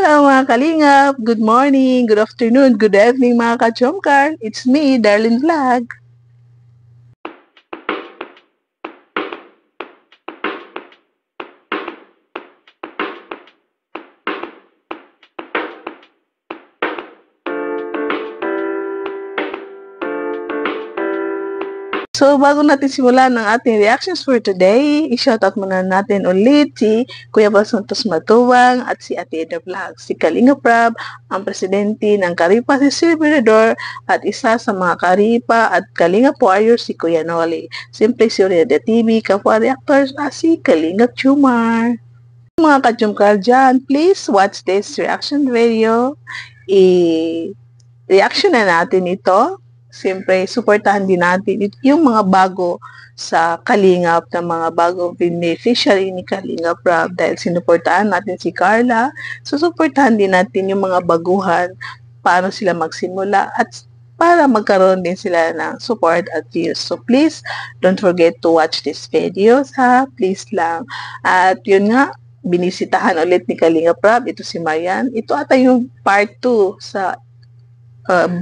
Hello mga kalingap! Good morning, good afternoon, good evening mga ka-Chomcar! It's me, Darlene Vlog! So, bago natin simulan ang ating reactions for today, i-shoutout muna natin ulit si Kuya Bal Santos Matuwang at si Ate Eda Vlog, si Kalinga Prab, ang presidente ng Karipa si Silverador at isa sa mga Karipa at Kalinga Warriors si Kuya Noli. Siyempre si Oriada TV, kapwa reactors si Kalinga Chumar. Mga ka-Chumkar dyan, please watch this reaction video. I-reaction na natin ito. Siyempre, supportahan din natin yung mga bago sa Kalingap na mga bagong beneficiary ni Kalingap Rob dahil sinuportahan natin si Carla. So, supportahan din natin yung mga baguhan paano sila magsimula at para magkaroon din sila ng support at views. So, please, don't forget to watch these videos, ha? Please lang. At yun nga, binisitahan ulit ni Kalingap Rob. Ito si Marian. Ito ata yung part 2 sa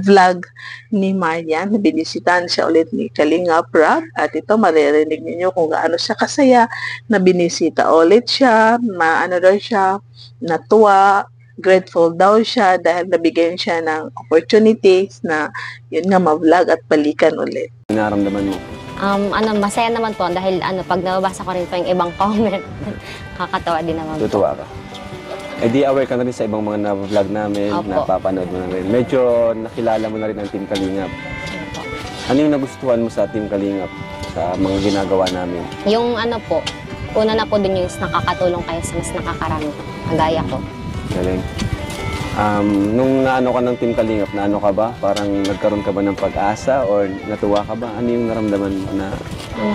vlog ni Marian. Binisitahan siya ulit ni Kalinga Prab at ito maririnig niyo kung gaano siya kasaya na binisita ulit siya, daw siya, natuwa, grateful daw siya dahil nabigyan siya ng opportunities na yun nga ma-vlog at balikan ulit. Naramdaman mo? Masaya naman po dahil pag nababasa ko rin po yung ibang comment, kakatawa din naman po. Tutuwa ka? Eh di aware ka na rin sa ibang mga na-vlog namin, Opo. napapanood mo na rin. Medyo nakilala mo na rin ang Team Kalingap. Opo. Ano yung nagustuhan mo sa Team Kalingap sa mga ginagawa namin? Yung po, una na po dun yung nakakatulong kayo sa mas nakakarami. Kagaya ko. Galing. Nung naano ka ng Team Kalingap, naano ka ba? Parang nagkaroon ka ba ng pag-asa or natuwa ka ba? Ano yung naramdaman mo na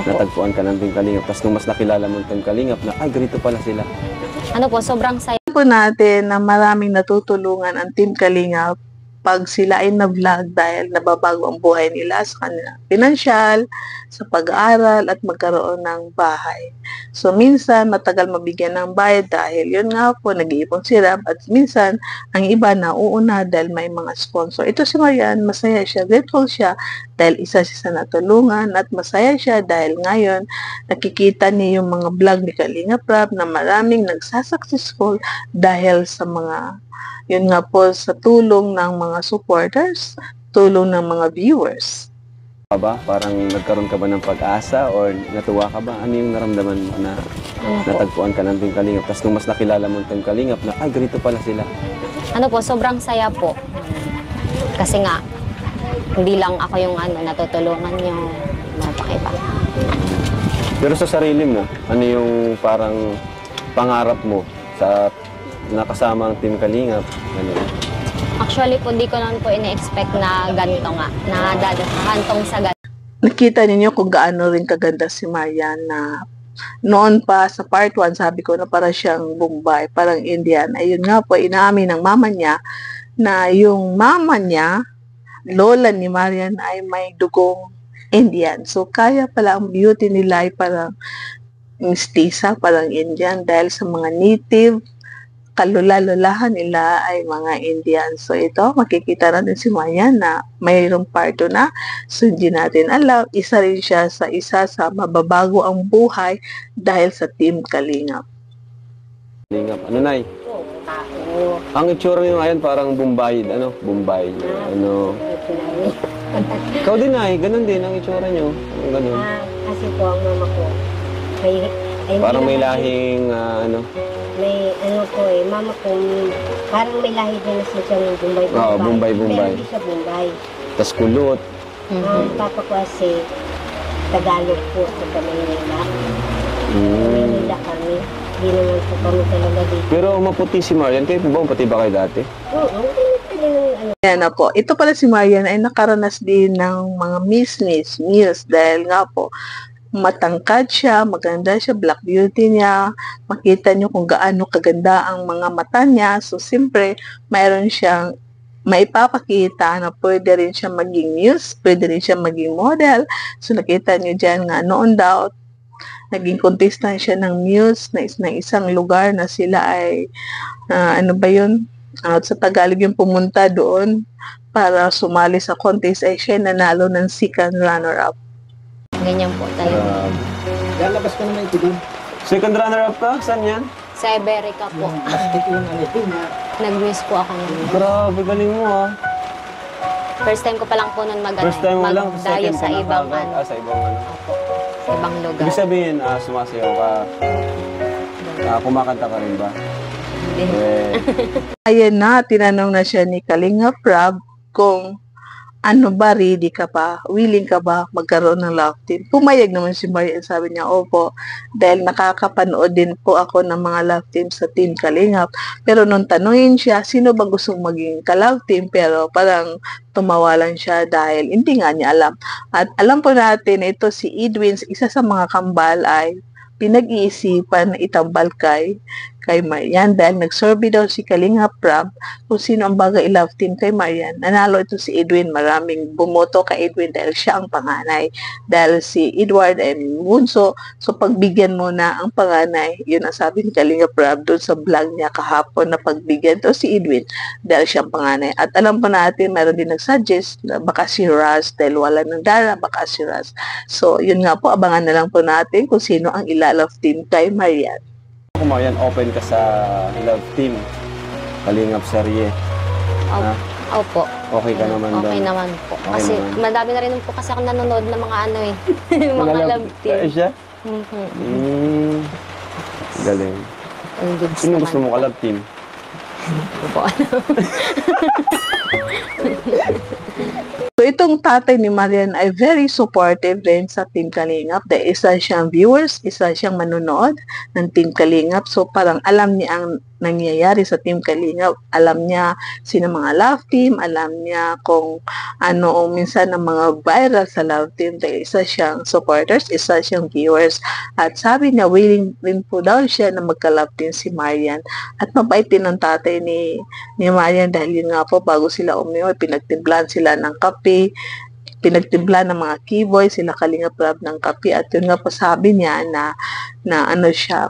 natagpuan ka ng Team Kalingap? Tapos nung mas nakilala mo ng Team Kalingap na, ay, ganito pala sila. Sobrang saya Po natin na maraming natutulungan ang Team Kalingap pag sila ay na-vlog dahil nababago ang buhay nila sa kanilang pinansyal, sa pag-aaral at magkaroon ng bahay. So minsan matagal mabigyan ng bayad dahil yun nga po nag-iipon sila at minsan ang iba nauuna dahil may mga sponsor. Ito si Marian, masaya siya, grateful siya dahil isa siya sa natulungan at masaya siya dahil ngayon nakikita niya yung mga vlog ni Kalinga Prab na maraming nagsasuccessful dahil sa mga yun nga po sa tulong ng mga supporters, tulong ng mga viewers. Ka ba? Parang nagkaroon ka ba ng pag-asa or natuwa ka ba? Ano yung naramdaman mo na natagpuan ka ng Team Kalingap? Tapos nung mas nakilala mo ng Team Kalingap na, ay, ganito pala sila. sobrang saya po. Kasi nga, hindi lang ako yung natutulungan nyo. Mapakiba. Pero sa sarili mo, ano yung parang pangarap mo sa nakasama ang Team Kalingap? Ano? Actually po, di ko naman po ina-expect na ganito nga. Na hantong sa ganito. Nakita ninyo kung gaano rin kaganda si Marian na noon pa sa part 1, sabi ko na para siyang Bombay, parang Indian. Ayun nga po, inaamin ng mama niya na yung mama niya, lola ni Marian, ay may dugong Indian. So, kaya pala ang beauty nila ay parang mestiza, parang Indian dahil sa mga native kalula-lulahan nila ay mga Indian. So ito, makikita natin si Marian na mayroong parto na. So hindi natin alam, isa rin siya sa mababago ang buhay dahil sa Team Kalingap. Kalingap. Ano, Nay? Ang itsura niyo ngayon parang Bombay. Ano? Bombay. Ano? Ikaw din, Nay. Ganun din ang itsura niyo. Ganun. Kasi po ang mama ko, Parang may lahing, may mama ko, parang may lahi din na siya ng Bombay. Oo, Bombay. Pero hindi siya Bombay. Tas kulot. Ang papa ko kasi, Tagalog po sa Manila. Manila kami. Hindi naman po kami talaga dito. Pero maputi si Marian. Kayo po ba? Pati ba kayo dati? Oo, hindi Ayan na po. Ito pala si Marian ay nakaranas din ng mga meals dahil nga po, matangkad siya, maganda siya, black beauty niya. Makita niyo kung gaano kaganda ang mga mata niya. So, siyempre, mayroon siyang maipapakita na pwede rin siya maging muse, pwede rin siya maging model. So, nakita niyo dyan nga, noon daw, naging contestant siya ng muse na isang lugar na sila ay, ano ba yun? At sa Tagalog yung pumunta doon para sumali sa contest ay siya nanalo ng second runner-up. Ganyan po talaga. Lalabas ka naman ito doon. Second runner-up ka? Saan yan? Sa Iberica po. Basket yung ano ito na. Nag-miss po ako nun. Grabe, galing mo ah. First time ko pa lang po nun First time mo lang, magdayo second sa ka na ibang kagad. ano. Sa ibang ano. Opo. Sa ibang lugar. Ibig sabihin, sumasayaw ka. Kumakanta ka rin ba? Hindi. Ayan na, tinanong na siya ni Kalinga Prab kung ano ba, ready ka pa? Willing ka ba magkaroon ng love team? Pumayag naman si Marian, sabi niya, opo, dahil nakakapanood din po ako ng mga love team sa Team Kalingap. Pero nung tanungin siya, sino ba gustong maging ka-love team? Pero parang tumawa lang siya dahil hindi nga niya alam. At alam po natin, ito si Edwin, isa sa mga kambal ay pinag-iisipan na itambal kay Marian dahil nag-survey daw si Kalinga Prab kung sino ang bagay i-love team kay Marian. Nanalo ito si Edwin. Maraming bumoto kay Edwin dahil siya ang panganay. Dahil si Edward ay bunso. So pagbigyan mo na ang panganay, yun ang sabi ni Kalinga Prab doon sa vlog niya kahapon na pagbigyan to si Edwin dahil siya ang panganay. At alam po natin, meron din nag-suggest na baka si Raz dahil wala ng Dara, baka si Raz. So yun nga po, abangan na lang po natin kung sino ang ila-love team kay Marian. Kung Marian, open ka sa love team. Kalingap serye. Opo. Okay ka naman Okay doon. naman po. Okay Kasi naman. madami na rin po kasi ako nanonood ng mga ano eh. mga love team. Ay, siya? Mhm. Galing. Ang goods Sino naman gusto mo ka-love team? po. So itong tatay ni Marian ay very supportive din sa Team Kalingap. Dahil isa siyang viewers, isa siyang manonood ng Team Kalingap. So parang alam niya ang nangyayari sa Team Kalingap. Alam niya sino mga love team, alam niya kung ano ang minsan ng mga viral sa love team. Dahil isa siyang supporters, isa siyang viewers. At sabi niya, willing rin po daw siya na magka-love team si Marian. At mabait din ang tatay ni Marian dahil yun nga po, bago sila umiwi, pinagtimplan sila ng kape, pinagtimpla ng mga keyboy, sila Kalinga Prab ng kape. At yun nga po sabi niya na ano siya,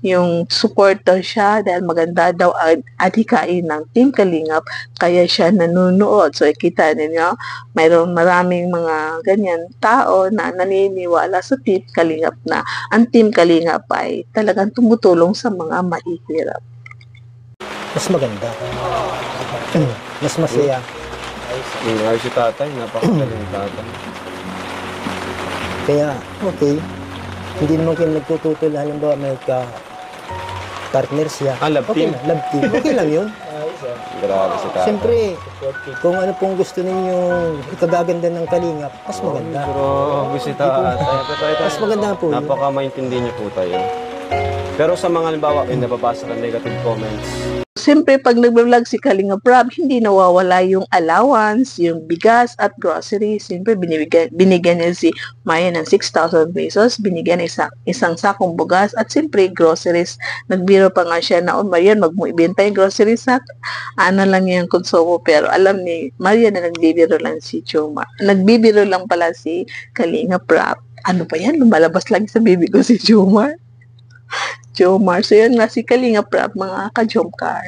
yung support daw siya dahil maganda daw ang adhikain ng Team Kalingap kaya siya nanonood. So ikita ninyo, mayroon maraming mga ganyan tao na naniniwala sa Team Kalingap na ang Team Kalingap ay talagang tumutulong sa mga mahihirap. Mas maganda. Mas masaya. Ayos si tatay. Napakagaling tatay. Kaya, okay. Hindi naman kayo nagtututol. Halimbawa, may partner siya. Love Okay team? na, love team. Okay lang yun. Grabe si tatay. Siyempre, kung ano pong gusto ninyong ikagaganda ng Kalingap, mas maganda. Grabe si tatay. Mas maganda po yun. Napaka-maintindi niyo po tayo. Pero sa mga halimbawa, may nababasa ka negative comments. Siyempre, pag nagbe-vlog si Kalinga Prab, hindi nawawala yung allowance, yung bigas at groceries. Siyempre, binigyan niya si Maya ng 6,000 pesos, binigyan isang sakong bugas, at siyempre, groceries. Nagbiro pa nga siya na, Marian, ibenta yung groceries at ano lang yung konsumo. Pero alam ni Marian na nagbibiro lang si Chuma. Nagbibiro lang pala si Kalinga Prab. Ano pa yan? Lumalabas lang sa bibig ko si Chuma. Jomar. So, yun nga si Kalinga Prab, mga ka-Jomcar.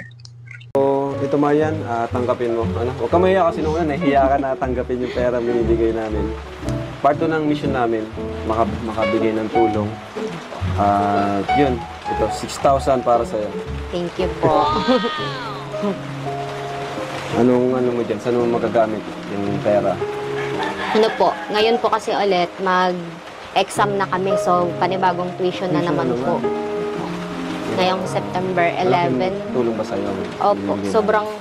So, ito Marian, tanggapin mo. Huwag ka mahiya kasi nung una, nahihiya ka na tanggapin yung pera binibigay namin. Part 2 ng mission namin, makabigay ng tulong. Yun, ito, 6,000 para sa'yo. Thank you po. Ano mo dyan? Saan mo magagamit yung pera? Ano po, ngayon po kasi ulit, mag-exam na kami. So, panibagong tuition na naman po. Ngayong September 11. Tulong ba sa'yo? Opo,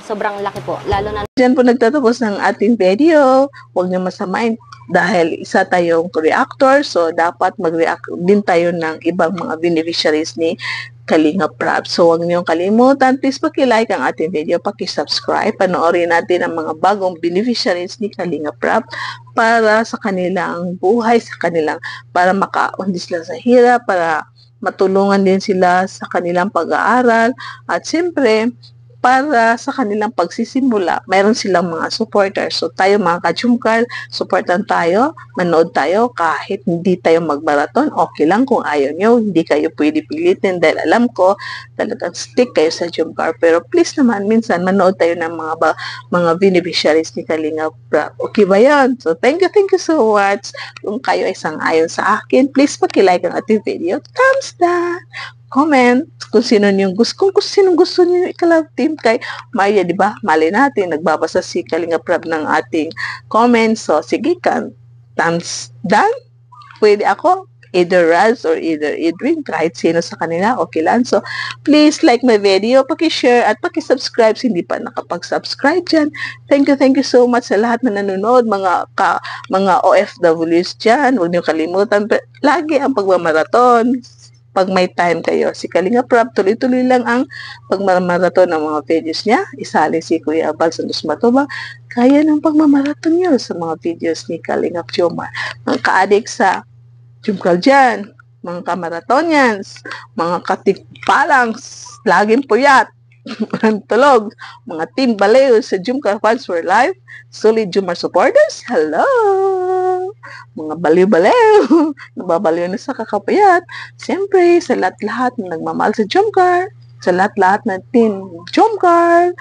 sobrang laki po. Lalo na Diyan po nagtatapos ng ating video. Huwag niyo masamain dahil isa tayong reactor. So, dapat mag-react din tayo ng ibang mga beneficiaries ni Kalinga Prab. So, huwag niyong kalimutan. Please paki-like ang ating video, paki-subscribe. Panoorin natin ang mga bagong beneficiaries ni Kalinga Prab para sa kanilang buhay, para makaundis sila sa hirap, para matulungan din sila sa kanilang pag-aaral. At siyempre, para sa kanilang pagsisimula, mayroon silang mga supporters. So tayo mga ka-Jumcar, supportan tayo, manood tayo kahit hindi tayo mag-marathon. Okay lang kung ayaw nyo, hindi kayo pwede pilitin dahil alam ko talagang stick kayo sa Jumcar. Pero please naman, minsan manood tayo ng mga beneficiaries ni Kalinga Prab. Okay ba yan? So thank you so much. Kung kayo ay sang-ayon sa akin, please paki-like ang ating video. Thumbs down! Comment kung sino yung gusto, kung sinong gusto niyo yung ikalab team kay Maya, di ba? Mali natin, nagbabasa si Kalinga Prab ng ating comments. So, sige ka, thumbs down. Pwede ako, either Raz or either Edwin, kahit sino sa kanila, okay lang. So, please like my video, paki-share at paki-subscribe kung hindi pa nakapag-subscribe dyan. Thank you so much sa lahat na nanonood, mga OFWs dyan. Huwag niyo kalimutan, lagi ang pagmamarathon. Pag may time kayo, si Kalinga Prab, tuloy-tuloy lang ang pagmamarathon ng mga videos niya. Isali si Kuya Abal Santos Matoba. Kaya ng pagmamarathon niyo sa mga videos ni Kalinga Jomar. Mga ka-addict sa Jumcar dyan, mga ka-marathonians, mga katikpalangs, laging puyat, walang tulog, mga team baliw sa Jumcar Fans for Life, solid Jumar supporters, hello! Mga baliw-baliw, nababaliw na sa kakapayat. Siyempre, sa lahat-lahat na nagmamahal sa Jumcar, sa lahat-lahat ng team Jumcar.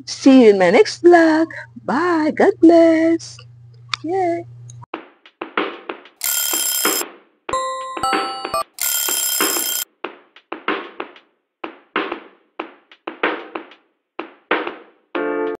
See you in my next vlog. Bye! God bless! Yay!